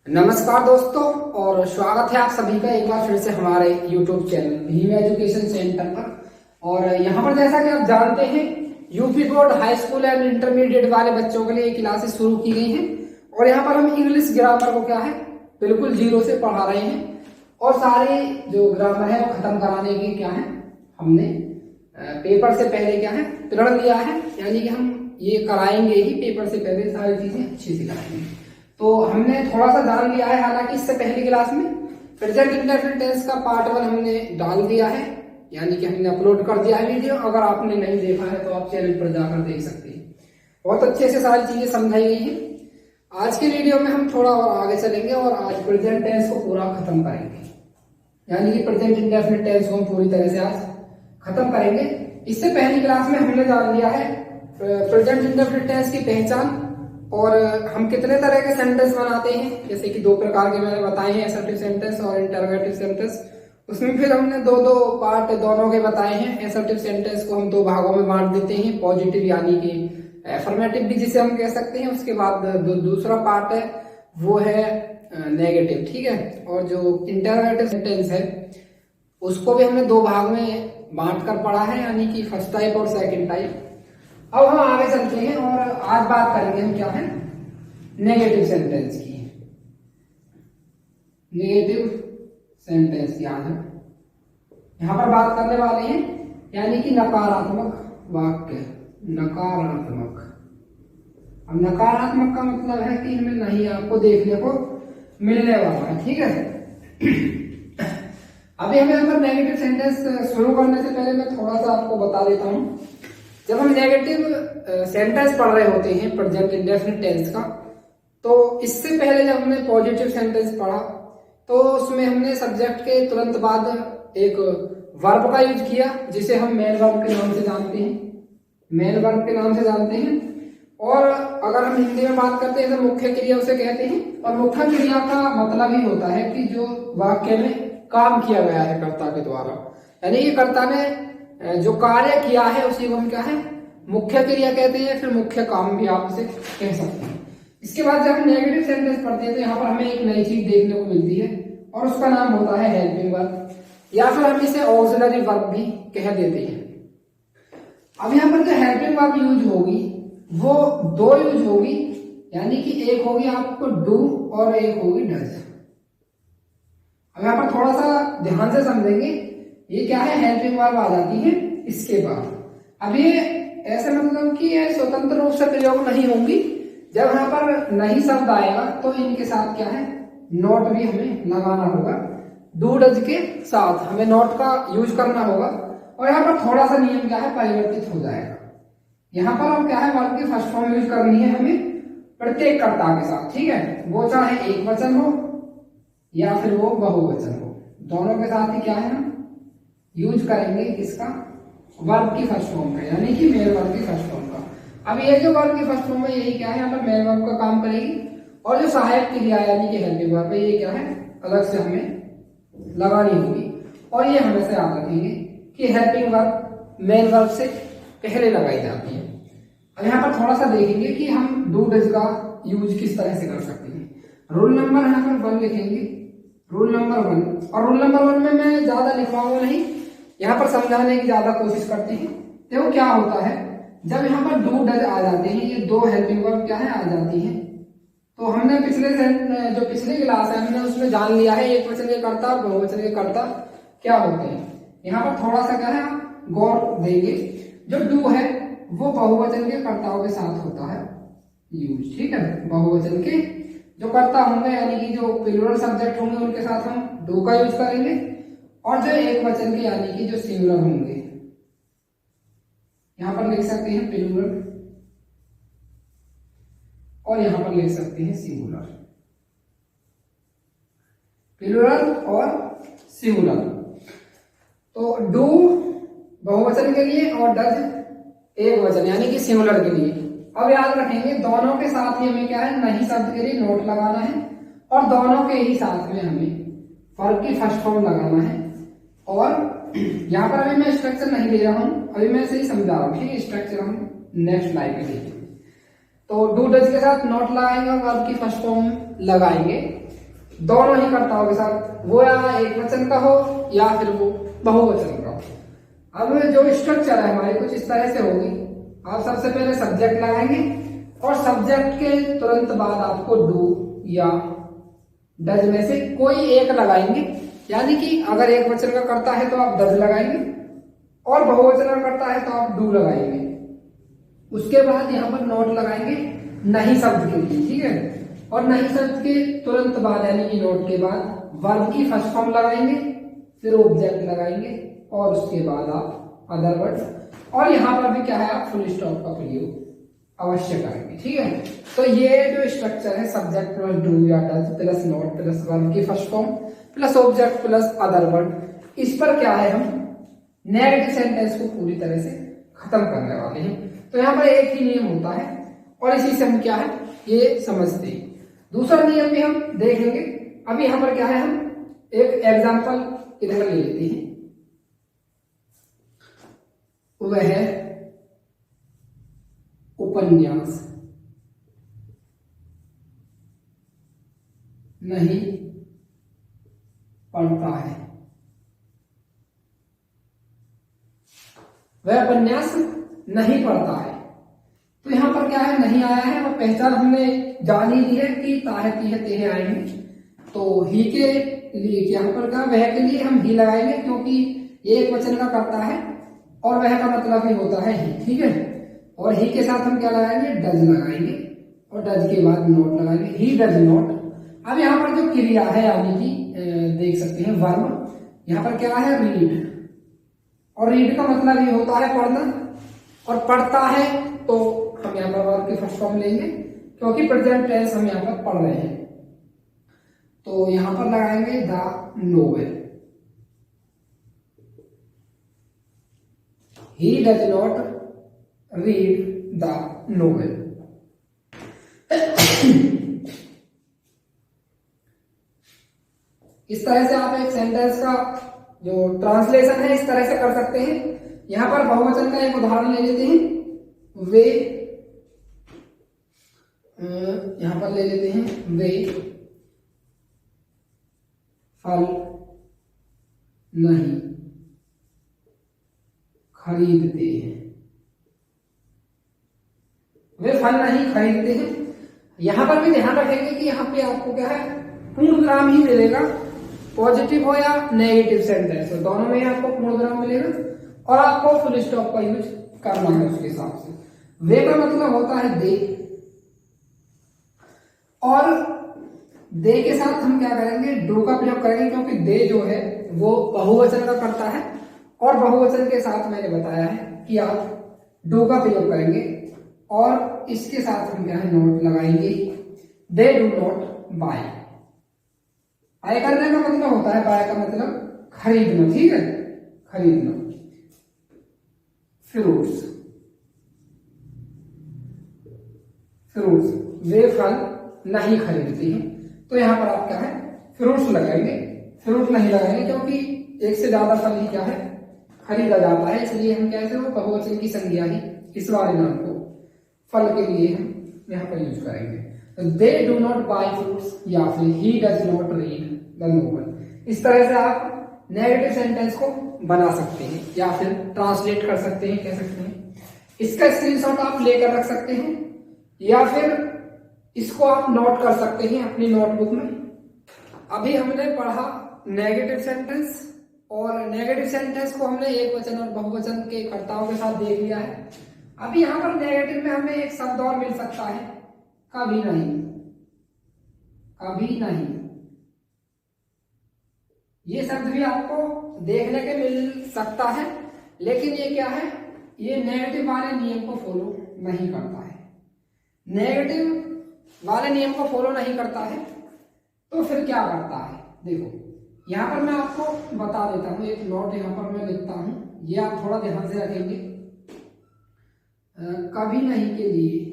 नमस्कार दोस्तों, और स्वागत है आप सभी का एक बार फिर से हमारे YouTube channel Bhim education centre पर। और यहाँ पर जैसा कि आप जानते हैं, UP board high school and intermediate वाले बच्चों के लिए क्लासेस शुरू की गई हैं। और यहाँ पर हम इंग्लिश ग्रामर को क्या है बिल्कुल जीरो से पढ़ा रहे हैं। और सारे जो ग्रामर है वो खत्म कराने की क्या है हमने पेपर से पहले क्या है प्रण लिया है, यानी कि हम ये कराएंगे ही पेपर से पहले सारी चीजें अच्छी से कराएंगे। तो हमने थोड़ा सा जान लिया है, हालांकि इससे पहली क्लास में प्रेजेंट इंडेफिनिट टेंस का पार्ट 1 हमने डाल दिया है, यानी कि हमने अपलोड कर दिया है वीडियो। अगर आपने नहीं देखा है तो आप चैनल पर जाकर देख सकते हैं, बहुत अच्छे से सारी चीजें समझाई गई हैं। आज के वीडियो में हम थोड़ा और आगे चलेंगे और आज प्रेजेंट टेंस को पूरा खत्म करेंगे, यानी कि प्रेजेंट इंडेफिनिट टेंस को हम पूरी तरह से आज खत्म करेंगे। इससे पहली क्लास में हमने जान लिया है प्रेजेंट इंडेफिनिट टेंस की पहचान और हम कितने तरह के सेंटेंस बनाते हैं, जैसे कि 2 प्रकार के मैंने बताए हैं, असर्टिव सेंटेंस और इंटरोगेटिव सेंटेंस। उसमें फिर हमने दो पार्ट दोनों के बताए हैं। असर्टिव सेंटेंस को हम 2 भागों में बांट देते हैं, पॉजिटिव यानी कि अफर्मेटिव भी जिसे हम कह सकते हैं। उसके बाद दूसरा पार्ट है वो है नेगेटिव, ठीक है। और जो इंटरोगेटिव सेंटेंस है उसको भी हमने 2 भाग में बांट कर पढ़ा है, यानी कि फर्स्ट टाइप और सेकेंड टाइप। अब हम आगे चलते हैं और आज बात करेंगे हम क्या है नेगेटिव सेंटेंस की। नेगेटिव सेंटेंस की आज हम यहां पर बात करने वाले हैं, यानी कि नकारात्मक वाक्य। नकारात्मक, अब नकारात्मक का मतलब है कि हमें नहीं आपको देखने को मिलने वाला है, ठीक है। अभी हमें यहाँ पर नेगेटिव सेंटेंस शुरू करने से पहले मैं थोड़ा सा आपको बता देता हूं। जब हम नेगेटिव सेंटेंस पढ़ रहे होते हैं प्रेजेंट इंडेफिनिट टेंस का, तो इससे पहले जब हमने पॉजिटिव सेंटेंस पढ़ा तो उसमें हमने सब्जेक्ट के तुरंत बाद एक वर्ब का यूज किया, जिसे हम मेन वर्ब के नाम से जानते हैं। मेन वर्ब के नाम से जानते हैं। और अगर हम हिंदी में बात करते हैं तो मुख्य क्रिया उसे कहते हैं। और मुख्य क्रिया का मतलब ही होता है कि जो वाक्य में काम किया गया है कर्ता के द्वारा, यानी कि कर्ता ने जो कार्य किया है उसी को हम क्या है मुख्य क्रिया कहते हैं, फिर मुख्य काम भी आप उसे कह सकते हैं। इसके बाद जब हम नेगेटिव सेंटेंस पढ़ते हैं तो यहाँ पर हमें एक नई चीज देखने को मिलती है और उसका नाम होता है हेल्पिंग वर्ब, या फिर हम इसे ऑक्सिलरी वर्ब भी कह देते हैं। अब यहाँ पर जो हेल्पिंग वर्ब यूज होगी वो 2 यूज होगी, यानी कि एक होगी आपको डू और एक होगी डज। अब यहाँ पर थोड़ा सा ध्यान से समझेंगे, ये क्या है हेल्पिंग वर्ब आ जाती है इसके बाद। अब ये ऐसे मतलब कि ये स्वतंत्र रूप से प्रयोग नहीं होंगी। जब यहाँ पर नहीं शब्द आएगा तो इनके साथ क्या है नोट भी हमें लगाना होगा। डू डज के साथ हमें नोट का यूज करना होगा। और यहाँ पर थोड़ा सा नियम क्या है परिवर्तित हो जाएगा। यहाँ पर हम क्या है वर्ब की फर्स्ट फॉर्म यूज करनी है हमें प्रत्येक कर्ता के साथ, ठीक है। वो चाहे एक वचन हो या फिर वो बहुवचन हो, दोनों के साथ ही क्या है हम यूज करेंगे इसका वर्ब की फर्स्ट फॉर्म का, यानी कि मेन वर्ब की फर्स्ट फॉर्म का। अब ये जो वर्ब की फर्स्ट फॉर्म है यही क्या है यहाँ पर मेन वर्ब का काम करेगी। और जो सहायक क्रिया यानी कि हेल्पिंग वर्ब है ये क्या है अलग से हमें लगानी होगी। और ये हमेशा याद रखेंगे कि हेल्पिंग वर्ब मेन वर्ब से पहले लगाई जाती है। अब यहाँ पर थोड़ा सा देखेंगे कि हम डू डज का यूज किस तरह से कर सकते हैं। रूल नंबर यहाँ पर 1 लिखेंगे, रूल नंबर 1। और रूल नंबर 1 में मैं ज्यादा लिखवाऊंगा नहीं, यहाँ पर समझाने की ज्यादा कोशिश करते हैं। देखो क्या होता है जब यहाँ पर डू डज आ जाते हैं, ये 2 हेल्पिंग वर्ब क्या है आ जाती हैं। तो हमने पिछली क्लास है हमने उसमें जान लिया है एक वचन के कर्ता और बहुवचन के कर्ता क्या होते हैं। यहाँ पर थोड़ा सा क्या है गौर देंगे, जो डू है वो बहुवचन के कर्ताओं के साथ होता है यूज, ठीक है। बहुवचन के जो कर्ता होंगे यानी कि जो प्लूरल सब्जेक्ट होंगे उनके साथ हम डू का यूज करेंगे। और जो एक वचन के यानी कि जो सिंगुलर होंगे यहां पर लिख सकते हैं प्लूरल और यहां पर लिख सकते हैं सिंगुलर। प्लूरल और सिंगुलर। तो डू बहुवचन के लिए और डज एक वचन यानी कि सिंगुलर के लिए। अब याद रखेंगे दोनों के साथ ही हमें क्या है नहीं शब्द के लिए नोट लगाना है और दोनों के ही साथ में हमें वर्ब की फर्स्ट फॉर्म लगाना है। और यहाँ पर अभी मैं स्ट्रक्चर नहीं ले रहा हूं, अभी मैं इसे ही समझा रहा हूँ, ठीक है। स्ट्रक्चर हम नेक्स्ट स्लाइड में देखेंगे। तो डू डज के साथ नोट लगाएंगे और वर्ब की फर्स्ट फॉर्म लगाएंगे। दोनों ही कर्ताओं के साथ, वो या एक वचन का हो या फिर वो बहुवचन का हो। अब जो स्ट्रक्चर है हमारी कुछ इस तरह से होगी। आप सबसे पहले सब्जेक्ट लगाएंगे और सब्जेक्ट के तुरंत बाद आपको डू या डज में से कोई एक लगाएंगे, यानी कि अगर एक वचन का करता है तो आप डज लगाएंगे और बहुवचन का करता है तो आप डू लगाएंगे। उसके बाद यहाँ पर नोट लगाएंगे नहीं शब्द के लिए, ठीक है। और नहीं शब्द के तुरंत बाद यानी कि नोट के बाद वर्ब की फर्स्ट फॉर्म लगाएंगे, फिर ऑब्जेक्ट लगाएंगे और उसके बाद आप अदर वर्ड, और यहाँ पर भी क्या है आप फुल स्टॉप का प्रयोग अवश्य करेंगे, ठीक है। तो ये जो स्ट्रक्चर है सब्जेक्ट प्लस डू या does plus not plus verb की first form plus object plus other word, इस पर क्या है हम नेगेटिव सेंटेंस को पूरी तरह से खत्म करने वाले हैं। तो यहाँ पर एक ही नियम होता है और इसी से हम क्या है ये समझते हैं। दूसरा नियम भी हम देखेंगे। अभी यहाँ पर क्या है हम एक एग्जाम्पल इधर ले लेते हैं, वह है उपन्यास नहीं पढ़ता है। वह उपन्यास नहीं पढ़ता है। तो यहां पर क्या है नहीं आया है और पहचान हमने जान ही ली है कि ताहे तीहे तेहे आएंगे। तो ही के लिए यहाँ पर क्या वह के लिए हम ही लगाएंगे क्योंकि ये एक वचन का करता है और वह का मतलब ही होता है ही, ठीक है। और ही के साथ हम क्या लगाएंगे डज लगाएंगे और डज के बाद नोट लगाएंगे, ही डज नोट। अब यहाँ पर जो क्रिया है यानी कि देख सकते हैं वर्ब, यहाँ पर क्या है रीड, और रीड का मतलब ये होता है पढ़ना, और पढ़ता है तो हम यहाँ पर वर्ब की फर्स्ट फॉर्म लेंगे क्योंकि प्रेजेंट टेंस हम यहाँ पर पढ़ रहे हैं। तो यहाँ पर लगाएंगे the novel. He does not read the novel. इस तरह से आप एक सेंटेंस का जो ट्रांसलेशन है इस तरह से कर सकते हैं। यहां पर बहुवचन का एक उदाहरण ले लेते हैं, वे, यहां पर ले लेते हैं वे फल नहीं खरीदते हैं। वे फल नहीं खरीदते हैं। यहां पर भी ध्यान रखेंगे कि यहाँ पे आपको क्या है पूर्ण विराम ही मिलेगा, पॉजिटिव हो या नेगेटिव सेंटेंस हो दोनों में आपको पूर्ण विराम मिलेगा और आपको फुल स्टॉप का यूज करना है उसके हिसाब से। वे का मतलब होता है दे, और दे के साथ हम क्या करेंगे डू का प्रयोग करेंगे क्योंकि दे जो है वो बहुवचन का करता है और बहुवचन के साथ मैंने बताया है कि आप डू का प्रयोग करेंगे और इसके साथ हम क्या है नोट लगाएंगे, they do not buy. Buy करने का मतलब होता है बाय का मतलब खरीदना, ठीक है, खरीदना। फ्रूट्स, फ्रूट्स, वे फल नहीं खरीदते हैं। तो यहां पर आप क्या है फ्रूट्स लगाएंगे, फ्रूट नहीं लगाएंगे क्योंकि एक से ज्यादा फल ही क्या है खरीदा जाता है, इसलिए हम क्या है वो बहुवचन की संज्ञा ही इस वाले नाम को फल के लिए हम यहाँ पर यूज करेंगे। तो they do not buy fruits या फिर he does not read the novel. इस तरह से आप नेगेटिव सेंटेंस को बना सकते हैं या फिर ट्रांसलेट कर सकते हैं, कह सकते हैं। इसका स्क्रीनशॉट आप लेकर रख सकते हैं या फिर इसको आप नोट कर सकते हैं अपनी नोटबुक में। अभी हमने पढ़ा नेगेटिव सेंटेंस, और नेगेटिव सेंटेंस को हमने एक वचन और बहुवचन के कर्ताओं के साथ देख लिया है। अभी यहां पर नेगेटिव में हमें एक शब्द और मिल सकता है, कभी नहीं, कभी नहीं। ये शब्द भी आपको देखने के मिल सकता है, लेकिन ये क्या है ये नेगेटिव वाले नियम को फॉलो नहीं करता है। नेगेटिव वाले नियम को फॉलो नहीं करता है तो फिर क्या करता है, देखो यहां पर मैं आपको बता देता हूं, एक नोट यहां पर मैं लिखता हूं, ये आप थोड़ा ध्यान से रखेंगे। कभी नहीं के लिए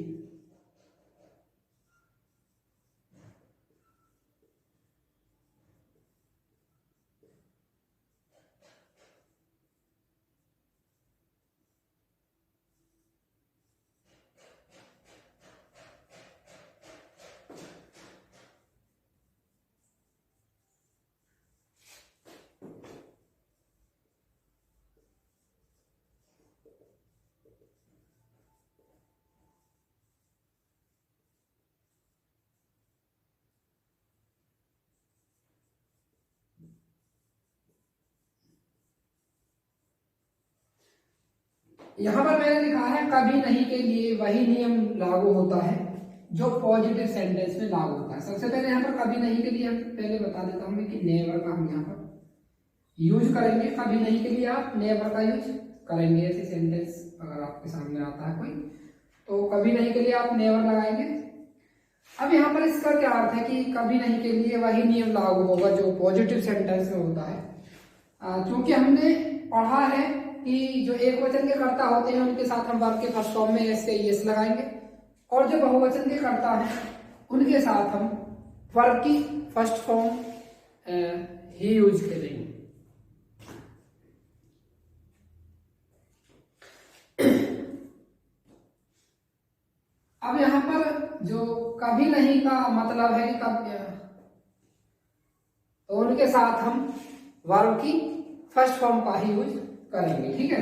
यहाँ पर मैंने लिखा है कभी नहीं के लिए वही नियम लागू होता है जो पॉजिटिव सेंटेंस में लागू होता है। सबसे पहले यहाँ पर कभी नहीं के लिए हम पहले बता देता हूँ कि नेवर का हम यहाँ पर यूज करेंगे। कभी नहीं के लिए आप नेवर का यूज करेंगे। ऐसे सेंटेंस अगर आपके सामने आता है कोई, तो कभी नहीं के लिए आप नेवर लगाएंगे। अब यहाँ पर इसका क्या अर्थ है कि कभी नहीं के लिए वही नियम लागू होगा जो पॉजिटिव सेंटेंस में होता है। क्योंकि हमने पढ़ा है कि जो एक वचन के कर्ता होते हैं उनके साथ हम वर्ब के फर्स्ट फॉर्म में एस या ईएस लगाएंगे, और जो बहुवचन के कर्ता है उनके साथ हम वर्ब की फर्स्ट फॉर्म ही यूज करेंगे। अब यहाँ पर जो कभी नहीं का मतलब है कि कब, तो उनके साथ हम वर्ब की फर्स्ट फॉर्म का ही यूज करेंगे। ठीक है,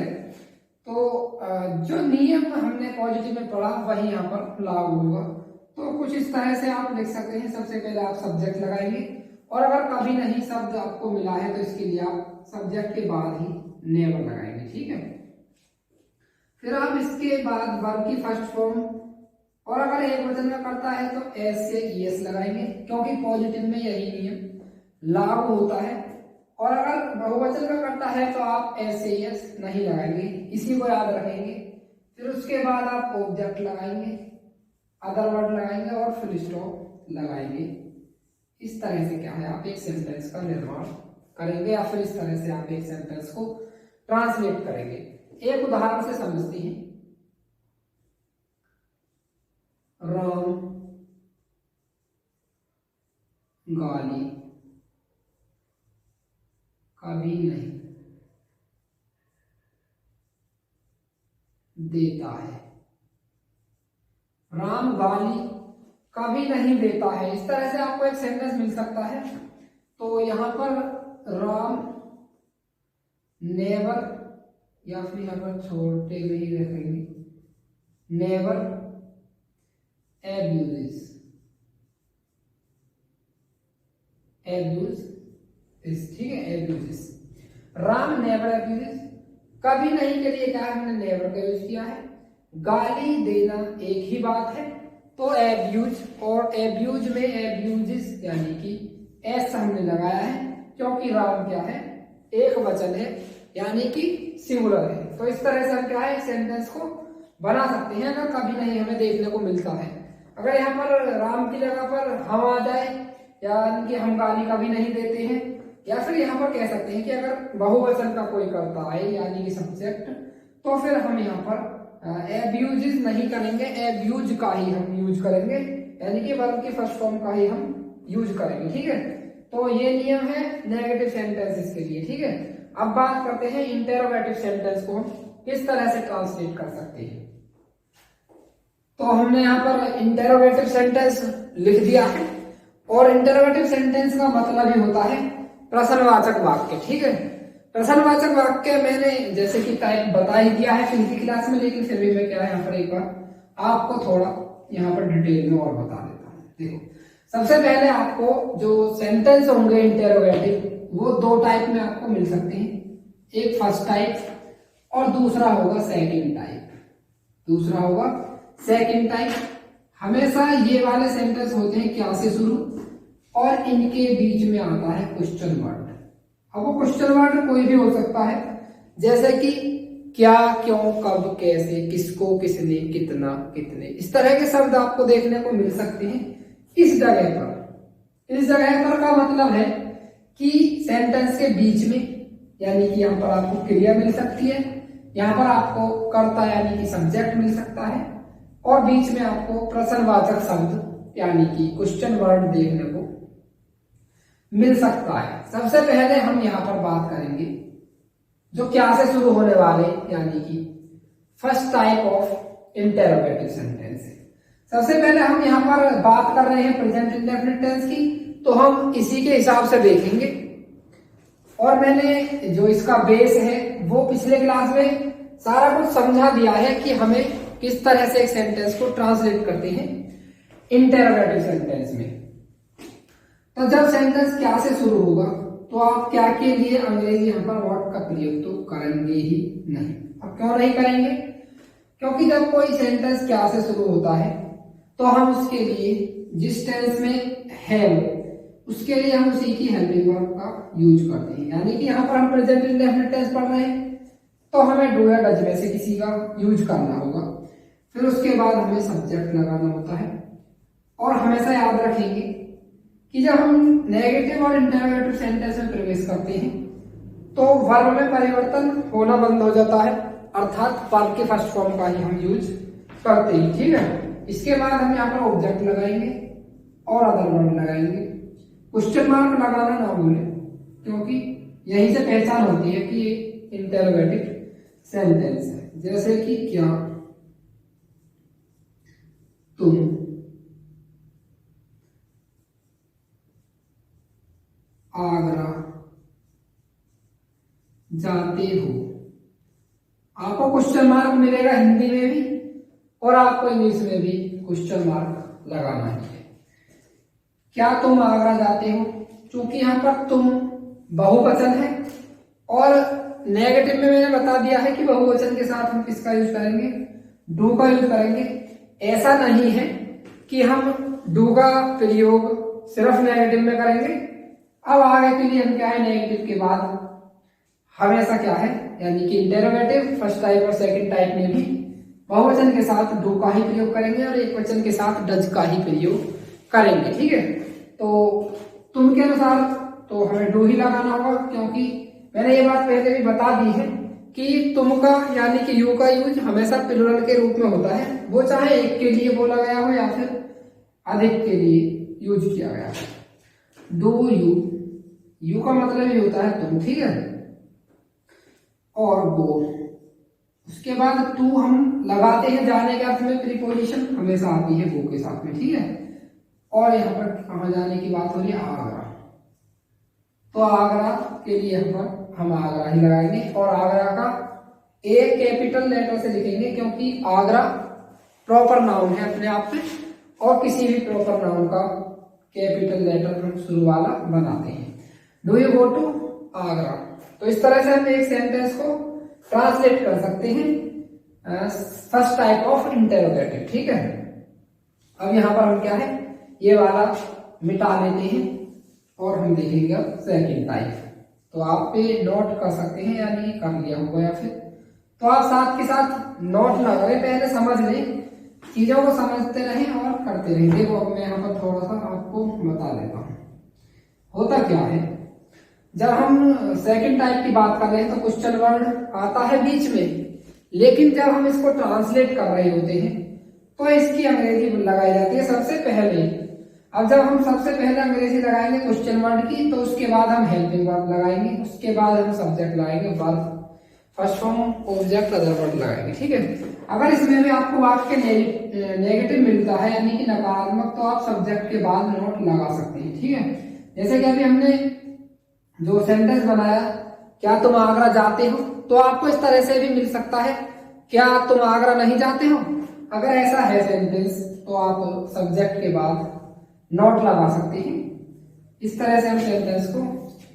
तो जो नियम हमने पॉजिटिव में पढ़ा वही यहाँ पर लागू होगा। तो कुछ इस तरह से आप लिख सकते हैं। सबसे पहले आप सब्जेक्ट लगाएंगे, और अगर कभी नहीं शब्द आपको मिला है तो इसके लिए आप सब्जेक्ट के बाद ही नेवर लगाएंगे। ठीक है, फिर आप इसके बाद वर्ब की फर्स्ट फॉर्म, और अगर एक वचन का करता है तो एस से ईएस लगाएंगे, क्योंकि पॉजिटिव में यही नियम लागू होता है। और अगर बहुवचन का करता है तो आप एस से ईएस नहीं लगाएंगे, इसी को याद रखेंगे। फिर उसके बाद आप ऑब्जेक्ट लगाएंगे, अदर वर्ड लगाएंगे और फुल स्टॉप लगाएंगे। इस तरह से क्या है, आप एक सेंटेंस का निर्माण करेंगे, या फिर इस तरह से आप एक सेंटेंस को ट्रांसलेट करेंगे। एक उदाहरण से समझते हैं। राम गाली कभी नहीं देता है। राम गाली कभी नहीं देता है, इस तरह से आपको एक सेंटेंस मिल सकता है। तो यहां पर राम नेवर, या फिर यहां पर छोटे में ही रखेंगे, नेवर एब्यूज ठीक है, एब्यूज। राम नेवर एब्यूज, कभी नहीं के लिए क्या है, हमने नेवर का यूज किया है। गाली देना एक ही बात है, तो एब्यूज, और एब्यूज में एब्यूजिस यानी कि एस हमने लगाया है, क्योंकि राम क्या है, एक वचन है, यानी कि सिंगुलर है। तो इस तरह से हम क्या है सेंटेंस को बना सकते हैं अगर कभी नहीं हमें देखने को मिलता है। अगर यहाँ पर राम की जगह पर हम आ जाए, यानी कि हम गाली कभी नहीं देते हैं, या फिर यहाँ पर कह सकते हैं कि अगर बहुवचन का कोई करता है यानी कि सब्जेक्ट, तो फिर हम यहाँ पर एब्यूज नहीं करेंगे, एब्यूज का ही हम यूज करेंगे, यानी कि वर्ब की फर्स्ट फॉर्म का ही हम यूज करेंगे। ठीक है, तो ये नियम है नेगेटिव सेंटेंसेस के लिए। ठीक है, अब बात करते हैं इंटेरोगेटिव सेंटेंस को हम किस तरह से ट्रांसलेट कर सकते हैं। तो हमने यहाँ पर इंटेरोगेटिव सेंटेंस लिख दिया है, और इंटेरोगेटिव सेंटेंस का मतलब ही होता है प्रश्नवाचक वाक्य। ठीक है, प्रश्नवाचक वाक्य मैंने जैसे कि टाइप बता ही दिया है पिछली क्लास में, लेकिन फिर भी मैं क्या है यहाँ पर एक बार आपको थोड़ा यहाँ पर डिटेल में और बता देता हूँ। देखो, सबसे पहले आपको जो सेंटेंस होंगे इंटेरोगेटिव, वो दो टाइप में आपको मिल सकते हैं। एक फर्स्ट टाइप और दूसरा होगा सेकंड टाइप। दूसरा होगा सेकंड टाइप। हमेशा ये वाले सेंटेंस होते हैं क्या से शुरू, और इनके बीच में आता है क्वेश्चन वर्ड। अब वो क्वेश्चन वर्ड कोई भी हो सकता है, जैसे कि क्या, क्यों, कब, कैसे, किसको, किसने, कितना, कितने, इस तरह के शब्द आपको देखने को मिल सकते हैं इस जगह पर। इस जगह पर का मतलब है कि सेंटेंस के बीच में, यानी कि यहाँ पर आपको क्रिया मिल सकती है, यहाँ पर आपको कर्ता यानी कि सब्जेक्ट मिल सकता है, और बीच में आपको प्रश्नवाचक शब्द यानी कि क्वेश्चन वर्ड देखने को मिल सकता है। सबसे पहले हम यहाँ पर बात करेंगे जो क्या से शुरू होने वाले, यानी कि first type of interrogative sentence. सबसे पहले हम यहाँ पर बात कर रहे हैं प्रेजेंट इंडेफिनिट टेंस की, तो हम इसी के हिसाब से देखेंगे। और मैंने जो इसका बेस है वो पिछले क्लास में सारा कुछ समझा दिया है कि हमें किस तरह से एक सेंटेंस को ट्रांसलेट करते हैं इंटेरोगेटिव सेंटेंस में। तो जब सेंटेंस क्या से शुरू होगा तो आप क्या के लिए अंग्रेजी यहाँ पर व्हाट का प्रयोग तो करेंगे ही नहीं। अब क्यों नहीं करेंगे? क्योंकि जब कोई सेंटेंस क्या से शुरू होता है तो हम उसके लिए जिस टेंस में है उसके लिए हम उसी की हेल्पिंग वर्ब का यूज करते हैं। यानी कि यहाँ पर हम प्रेजेंट इंडेफिनिट टेंस पढ़ रहे हैं तो हमें डू या डज में से किसी का यूज करना होगा। फिर उसके बाद हमें सब्जेक्ट लगाना होता है। और हमेशा याद रखेंगे कि जब हम नेगेटिव और इंटरोगेटिव सेंटेंस में प्रवेश करते हैं तो वर्ब में परिवर्तन होना बंद हो जाता है, अर्थात वर्ब के फर्स्ट फॉर्म का ही हम यूज करते हैं। ठीक है, इसके बाद हम यहाँ पर ऑब्जेक्ट लगाएंगे और अदर वर्ड लगाएंगे। क्वेश्चन मार्क लगाना ना भूलें, क्योंकि यहीं से पहचान होती है कि ये इंटरोगेटिव सेंटेंस है। जैसे कि क्या तुम आगरा जाते हो, आपको क्वेश्चन मार्क मिलेगा हिंदी में भी और आपको इंग्लिश में भी क्वेश्चन मार्क लगाना है। क्या तुम आगरा जाते हो, क्योंकि यहाँ पर तुम बहुवचन है और नेगेटिव में मैंने बता दिया है कि बहुवचन के साथ हम किसका यूज करेंगे, डू का यूज करेंगे। ऐसा नहीं है कि हम डू का प्रयोग सिर्फ नेगेटिव में करेंगे। अब आगे के लिए हम क्या है, नेगेटिव के बाद हमेशा क्या है, यानी कि इंटरोगेटिव फर्स्ट टाइप और सेकंड टाइप में भी बहुवचन के साथ डू का ही प्रयोग करेंगे और एक वचन के साथ डज का ही प्रयोग करेंगे। ठीक है, तो तुम के अनुसार तो हमें डू ही लगाना होगा, क्योंकि मैंने ये बात पहले भी बता दी है कि तुम का यानी कि यू का यूज हमेशा प्लूरल के रूप में होता है, वो चाहे एक के लिए बोला गया हो या फिर अधिक के लिए यूज किया गया हो। डू यू, यू का मतलब ये होता है तुम। ठीक है, और वो उसके बाद टू हम लगाते हैं जाने के अर्थ में, प्रीपोजिशन हमेशा आती है वो के साथ में। ठीक है, और यहाँ पर कहाँ जाने की बात हो रही है, आगरा, तो आगरा के लिए हम आगरा ही लगाएंगे और आगरा का ए कैपिटल लेटर से लिखेंगे, क्योंकि आगरा प्रॉपर नाउन है अपने आप में और किसी भी प्रॉपर नाउन का कैपिटल लेटर हम शुरू वाला बनाते हैं। Do you go to Agra, तो इस तरह से हम एक सेंटेंस को ट्रांसलेट कर सकते हैं फर्स्ट टाइप ऑफ इंटरोगेटिव। ठीक है, अब यहाँ पर हम क्या है, ये वाला मिटा लेते हैं और हम देखेंगे अब सेकंड टाइप। तो आप पे नोट कर सकते हैं, यानी कर लिया होगा या फिर, तो आप साथ के साथ नोट ना करें, पहले समझ लें, चीजों को समझते रहें और करते रहें। देखो अब मैं यहाँ पर थोड़ा सा आपको बता देता हूँ होता क्या है। जब हम सेकंड टाइप की बात कर रहे हैं तो क्वेश्चन वर्ड आता है बीच में, लेकिन जब हम इसको ट्रांसलेट कर रहे होते हैं तो इसकी अंग्रेजी लगाई जाती है सबसे पहले। अब जब हम सबसे पहले अंग्रेजी लगाएंगे क्वेश्चन वर्ड की, तो उसके बाद हम हेल्पिंग वर्ब लगाएंगे, उसके बाद हम सब्जेक्ट लगाएंगे, verb first form object other word लगाएंगे। ठीक है, अगर इसमें भी आपको वाक्य नेगेटिव मिलता है यानी कि नकारात्मक, तो आप सब्जेक्ट के बाद नोट लगा सकते हैं। ठीक है, जैसे कि अभी हमने जो सेंटेंस बनाया, क्या तुम आगरा जाते हो, तो आपको इस तरह से भी मिल सकता है, क्या तुम आगरा नहीं जाते हो। अगर ऐसा है सेंटेंस तो आप सब्जेक्ट के बाद नोट लगा सकते हैं। इस तरह से हम सेंटेंस को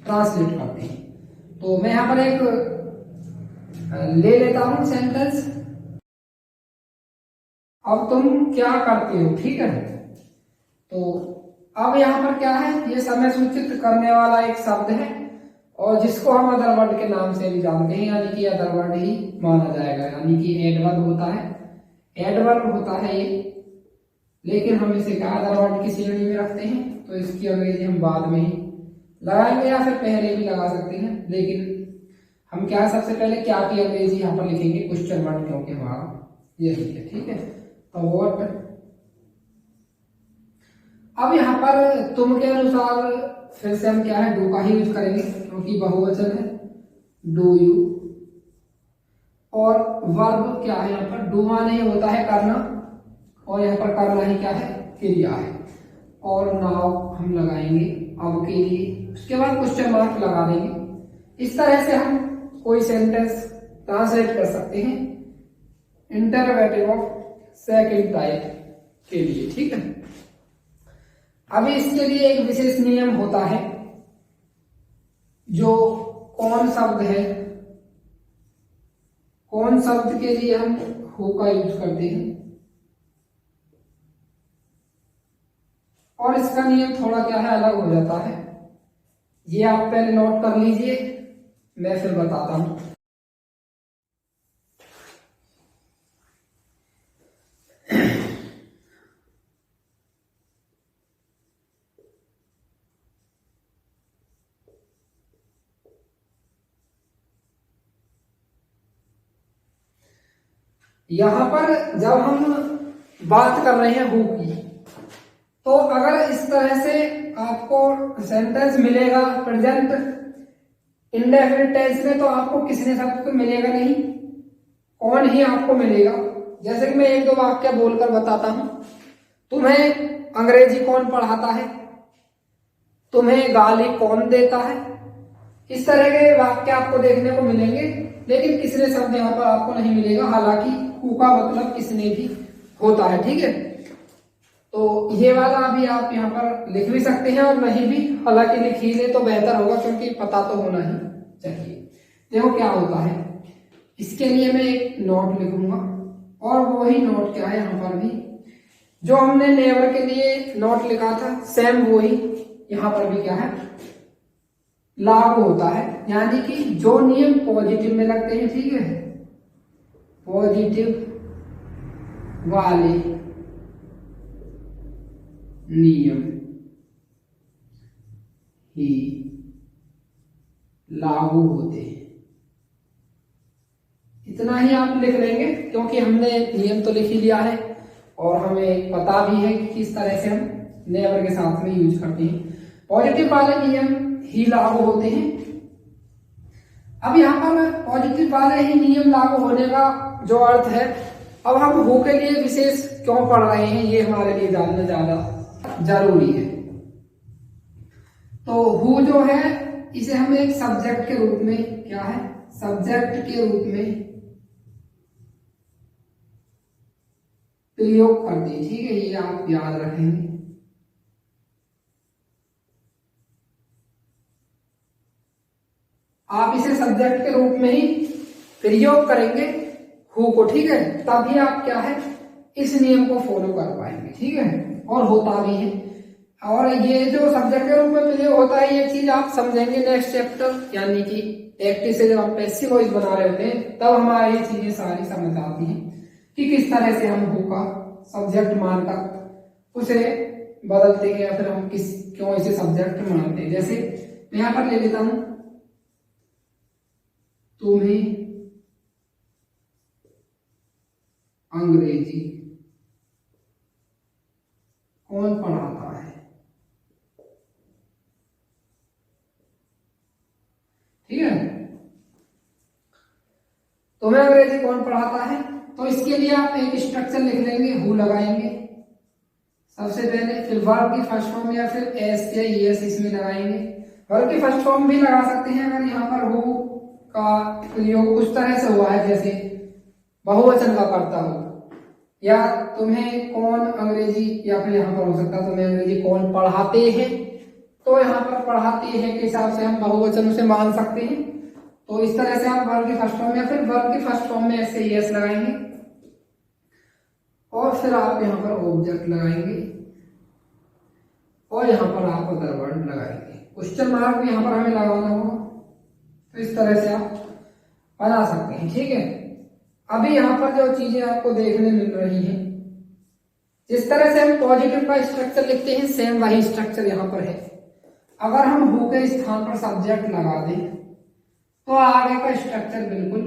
ट्रांसलेट करते हैं। तो मैं यहां पर एक ले लेता हूं सेंटेंस, अब तुम क्या करते हो। ठीक है, तो अब यहाँ पर क्या है, ये समय सूचित करने वाला एक शब्द है और जिसको हम अदर वर्ड के नाम से भी जानते हैं, यानी कि अदर वर्ड ही माना जाएगा, यानी कि एडवर्ब होता है, एडवर्ब होता है ये, लेकिन हम इसे क्या अदर वर्ड की श्रेणी में रखते हैं, तो इसकी अंग्रेजी हम बाद में ही लगाएंगे या फिर पहले भी लगा सकते हैं। लेकिन हम क्या सबसे पहले क्या की अंग्रेजी यहाँ पर लिखेंगे, क्वेश्चन वर्ड, क्योंकि हमारा यही है। ठीक है, तो व्हाट, अब यहाँ पर तुम के अनुसार फिर से हम क्या है, डू का ही यूज करेंगे, क्योंकि बहुवचन है, डू यू, और वर्ब क्या है यहाँ पर, डू माने होता है करना, और यहाँ पर करना ही क्या है, क्रिया है, और नाउ हम लगाएंगे अब के लिए, उसके बाद क्वेश्चन मार्क लगा देंगे। इस तरह से हम कोई सेंटेंस ट्रांसलेट कर सकते हैं इंटरोगेटिव ऑफ सेकंड टाइप के लिए। ठीक है, अभी इसके लिए एक विशेष नियम होता है जो कौन शब्द है, कौन शब्द के लिए हम हु का यूज करते हैं। और इसका नियम थोड़ा क्या है, अलग हो जाता है। ये आप पहले नोट कर लीजिए, मैं फिर बताता हूं। यहां पर जब हम बात कर रहे हैं हु की, तो अगर इस तरह से आपको सेंटेंस मिलेगा प्रेजेंट इंडेफिनिट टेंस में, तो आपको किसी शब्द को मिलेगा नहीं, कौन ही आपको मिलेगा। जैसे कि मैं एक दो वाक्य बोलकर बताता हूं। तुम्हें अंग्रेजी कौन पढ़ाता है, तुम्हें गाली कौन देता है, इस तरह के वाक्य आपको देखने को मिलेंगे, लेकिन किसने शब्द यहाँ पर आपको नहीं मिलेगा। हालांकि हु का मतलब किसने भी होता है, ठीक है। तो ये वाला अभी आप यहाँ पर लिख भी सकते हैं और नहीं भी, हालांकि लिख ही ले तो बेहतर होगा, क्योंकि पता तो होना ही चाहिए। देखो क्या होता है, इसके लिए मैं एक नोट लिखूंगा, और वही नोट क्या है यहाँ पर भी, जो हमने नेवर के लिए नोट लिखा था सेम वही यहाँ पर भी क्या है, लागू होता है। यानी कि जो नियम पॉजिटिव में लगते हैं, ठीक है, पॉजिटिव वाले नियम ही लागू होते हैं। इतना ही आप लिख लेंगे, क्योंकि हमने नियम तो लिख ही लिया है और हमें पता भी है कि किस तरह से हम नेवर के साथ में यूज करते हैं। पॉजिटिव वाले नियम ही लागू होते हैं। अब यहाँ पर पॉजिटिव वाले ही नियम लागू होने का जो अर्थ है, अब हम हु के लिए विशेष क्यों पढ़ रहे हैं, ये हमारे लिए जानना ज्यादा जरूरी है। तो हु जो है, इसे हम एक सब्जेक्ट के रूप में, क्या है, सब्जेक्ट के रूप में प्रयोग करते हैं, ठीक है, ये आप याद रखेंगे। आप इसे सब्जेक्ट के रूप में ही प्रयोग करेंगे हु को, ठीक है, तभी आप क्या है, इस नियम को फॉलो कर पाएंगे, ठीक है, और होता भी है। और ये जो सब्जेक्ट के रूप में प्रयोग होता है, ये चीज आप समझेंगे नेक्स्ट चैप्टर, यानी कि एक्टिव से जब हम पैसिव वॉइस बना रहे होते हैं, तब हमारी ये चीजें सारी समझ आती हैं कि किस तरह से हम हु का सब्जेक्ट मानकर उसे बदलते हैं, या फिर हम क्यों इसे सब्जेक्ट मानते हैं। जैसे मैं यहां पर ले लेता हूं, तुम्हें अंग्रेजी कौन पढ़ाता है, ठीक है, तुम्हें अंग्रेजी कौन पढ़ाता है। तो इसके लिए आप एक स्ट्रक्चर लिख लेंगे, हु लगाएंगे सबसे पहले, फिर वर्ब की फर्स्ट फॉर्म या फिर एस या एस इसमें लगाएंगे। वर्ब की फर्स्ट फॉर्म भी लगा सकते हैं अगर यहाँ पर हु का प्रयोग उस तरह से हुआ है जैसे बहुवचन का करता हो, या तुम्हें कौन अंग्रेजी, या फिर यहाँ पर हो सकता है तुम्हें अंग्रेजी कौन पढ़ाते हैं, तो यहाँ पर पढ़ाते हैं के हिसाब से हम बहुवचन से मान सकते हैं। तो इस तरह से आप वर्ब की फर्स्ट फॉर्म या फिर वर्ब की फर्स्ट फॉर्म में ऐसे यस लगाएंगे, और फिर आप यहाँ पर ऑब्जेक्ट लगाएंगे, और यहाँ पर आप अदर वर्ड लगाएंगे। क्वेश्चन मार्क भी यहाँ पर हमें लगाना होगा। तो इस तरह से आप बना सकते हैं, ठीक है। अभी यहाँ पर जो चीजें आपको देखने मिल रही हैं, जिस तरह से हम पॉजिटिव का स्ट्रक्चर लिखते हैं, सेम वही स्ट्रक्चर यहाँ पर है। अगर हम हु के स्थान पर सब्जेक्ट लगा दें, तो आगे का स्ट्रक्चर बिल्कुल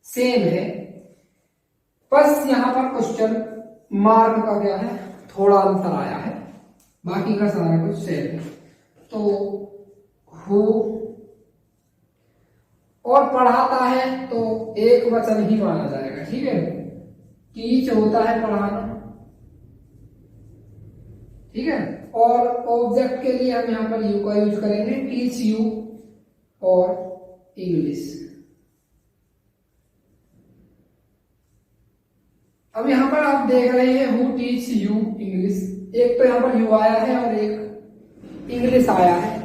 सेम है, बस यहाँ पर क्वेश्चन मार्क का क्या है, थोड़ा अंतर आया है, बाकी का सारा कुछ सेम है। तो हु और पढ़ाता है तो एक वचन ही माना जाएगा, ठीक है। टीच होता है पढ़ाना, ठीक है, और ऑब्जेक्ट के लिए हम यहाँ पर यू का यूज करेंगे, टीच यू और इंग्लिश। अब यहाँ पर आप देख रहे हैं हु टीच यू इंग्लिश, एक तो यहाँ पर यू आया है और एक इंग्लिश आया है।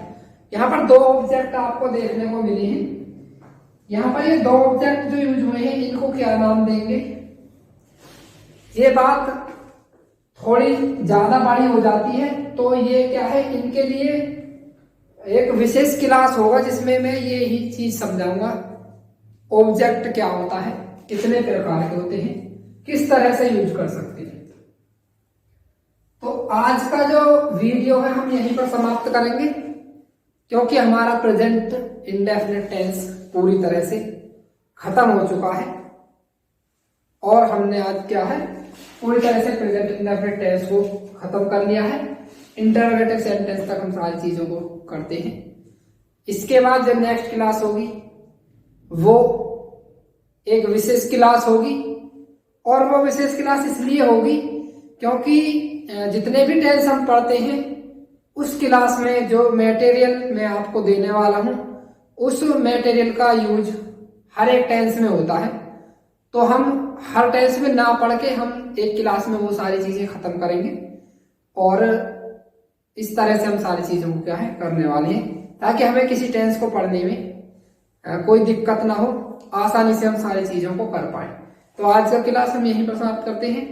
यहाँ पर दो ऑब्जेक्ट आपको देखने को मिले हैं। यहाँ पर ये दो ऑब्जेक्ट जो यूज हुए हैं इनको क्या नाम देंगे? ये बात थोड़ी ज्यादा बड़ी हो जाती है, तो ये क्या है, इनके लिए एक विशेष क्लास होगा जिसमें मैं ये ही चीज समझाऊंगा। ऑब्जेक्ट क्या होता है, कितने प्रकार के होते हैं, किस तरह से यूज कर सकते हैं। तो आज का जो वीडियो है हम यहीं पर समाप्त करेंगे, क्योंकि हमारा प्रेजेंट इंडेफिनिट टेंस पूरी तरह से खत्म हो चुका है और हमने आज क्या है, पूरी तरह से प्रेजेंट इंडेफिनिट टेंस को खत्म कर लिया है। इंटरोगेटिव सेंटेंस तक हम सारी चीजों को करते हैं। इसके बाद जो नेक्स्ट क्लास होगी वो एक विशेष क्लास होगी, और वो विशेष क्लास इसलिए होगी क्योंकि जितने भी टेंस हम पढ़ते हैं उस क्लास में जो मटेरियल मैं आपको देने वाला हूं उस मटेरियल का यूज हर एक टेंस में होता है। तो हम हर टेंस में ना पढ़ के हम एक क्लास में वो सारी चीजें खत्म करेंगे, और इस तरह से हम सारी चीजों को क्या है करने वाले हैं, ताकि हमें किसी टेंस को पढ़ने में कोई दिक्कत ना हो, आसानी से हम सारी चीजों को कर पाए। तो आज का क्लास हम यहीं पर समाप्त करते हैं।